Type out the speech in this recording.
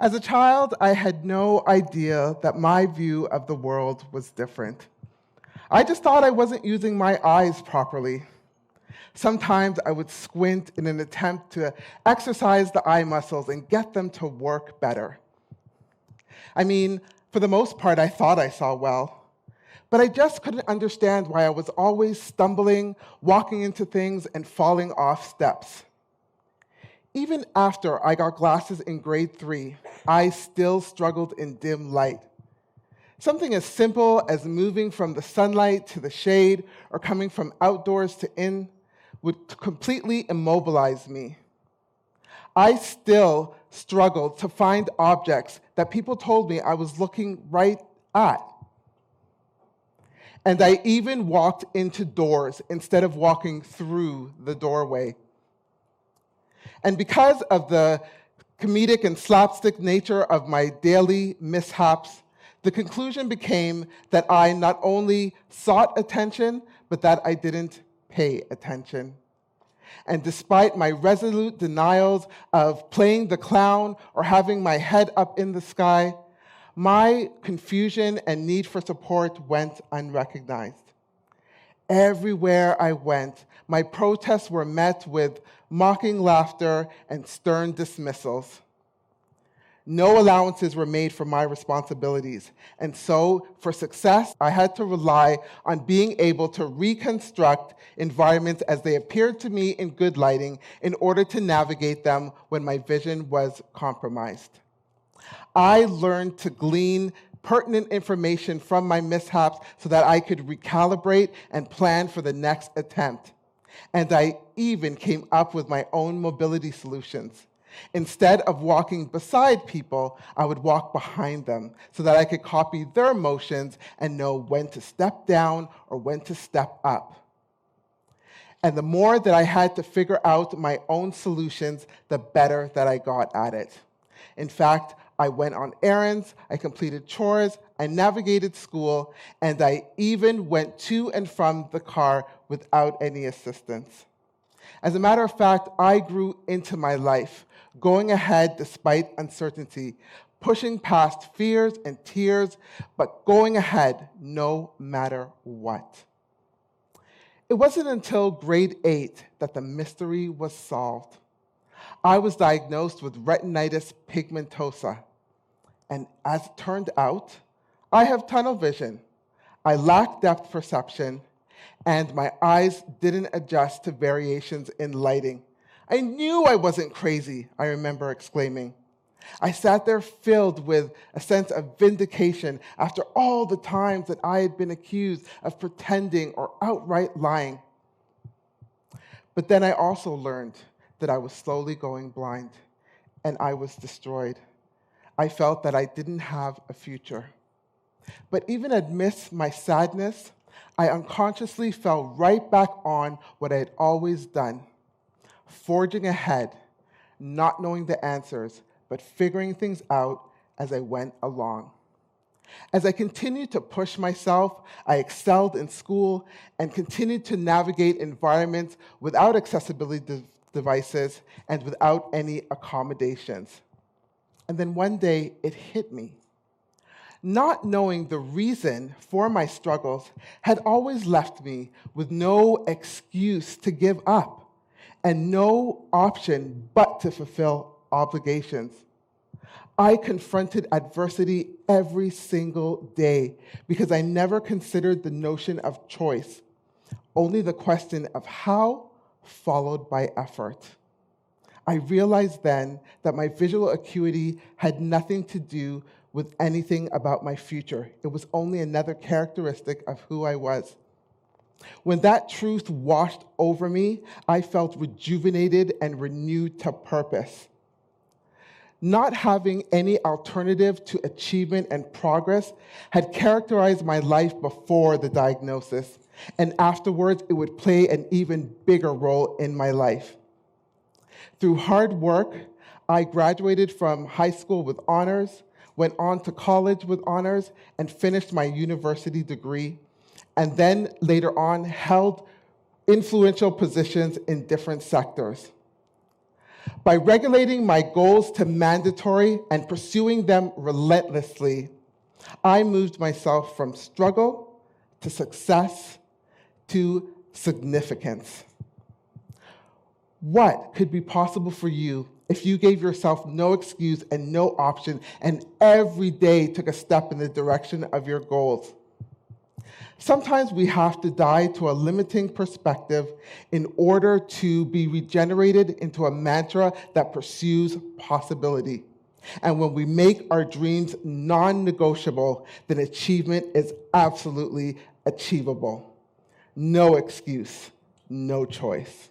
As a child, I had no idea that my view of the world was different. I just thought I wasn't using my eyes properly. Sometimes I would squint in an attempt to exercise the eye muscles and get them to work better. I mean, for the most part, I thought I saw well, but I just couldn't understand why I was always stumbling, walking into things, and falling off steps. Even after I got glasses in grade 3, I still struggled in dim light. Something as simple as moving from the sunlight to the shade or coming from outdoors to in would completely immobilize me. I still struggled to find objects that people told me I was looking right at. And I even walked into doors instead of walking through the doorway. And because of the comedic and slapstick nature of my daily mishaps, the conclusion became that I not only sought attention, but that I didn't pay attention. And despite my resolute denials of playing the clown or having my head up in the sky, my confusion and need for support went unrecognized. Everywhere I went, my protests were met with mocking laughter and stern dismissals. No allowances were made for my responsibilities, and so for success, I had to rely on being able to reconstruct environments as they appeared to me in good lighting in order to navigate them when my vision was compromised. I learned to glean pertinent information from my mishaps so that I could recalibrate and plan for the next attempt. And I even came up with my own mobility solutions. Instead of walking beside people, I would walk behind them so that I could copy their motions and know when to step down or when to step up. And the more that I had to figure out my own solutions, the better that I got at it. In fact, I went on errands, I completed chores, I navigated school, and I even went to and from the car without any assistance. As a matter of fact, I grew into my life, going ahead despite uncertainty, pushing past fears and tears, but going ahead no matter what. It wasn't until grade 8 that the mystery was solved. I was diagnosed with retinitis pigmentosa, and as it turned out, I have tunnel vision. I lack depth perception, and my eyes didn't adjust to variations in lighting. I knew I wasn't crazy, I remember exclaiming. I sat there filled with a sense of vindication after all the times that I had been accused of pretending or outright lying. But then I also learned that I was slowly going blind, and I was destroyed. I felt that I didn't have a future. But even amidst my sadness, I unconsciously fell right back on what I had always done, forging ahead, not knowing the answers, but figuring things out as I went along. As I continued to push myself, I excelled in school and continued to navigate environments without accessibility devices and without any accommodations. And then one day, it hit me. Not knowing the reason for my struggles had always left me with no excuse to give up and no option but to fulfill obligations. I confronted adversity every single day because I never considered the notion of choice, only the question of how followed by effort. I realized then that my visual acuity had nothing to do with anything about my future. It was only another characteristic of who I was. When that truth washed over me, I felt rejuvenated and renewed to purpose. Not having any alternative to achievement and progress had characterized my life before the diagnosis, and afterwards it would play an even bigger role in my life. Through hard work, I graduated from high school with honors, went on to college with honors, and finished my university degree, and then later on held influential positions in different sectors. By regulating my goals to mandatory and pursuing them relentlessly, I moved myself from struggle to success to significance. What could be possible for you if you gave yourself no excuse and no option and every day took a step in the direction of your goals? Sometimes we have to die to a limiting perspective in order to be regenerated into a mantra that pursues possibility. And when we make our dreams non-negotiable, then achievement is absolutely achievable. No excuse, no choice.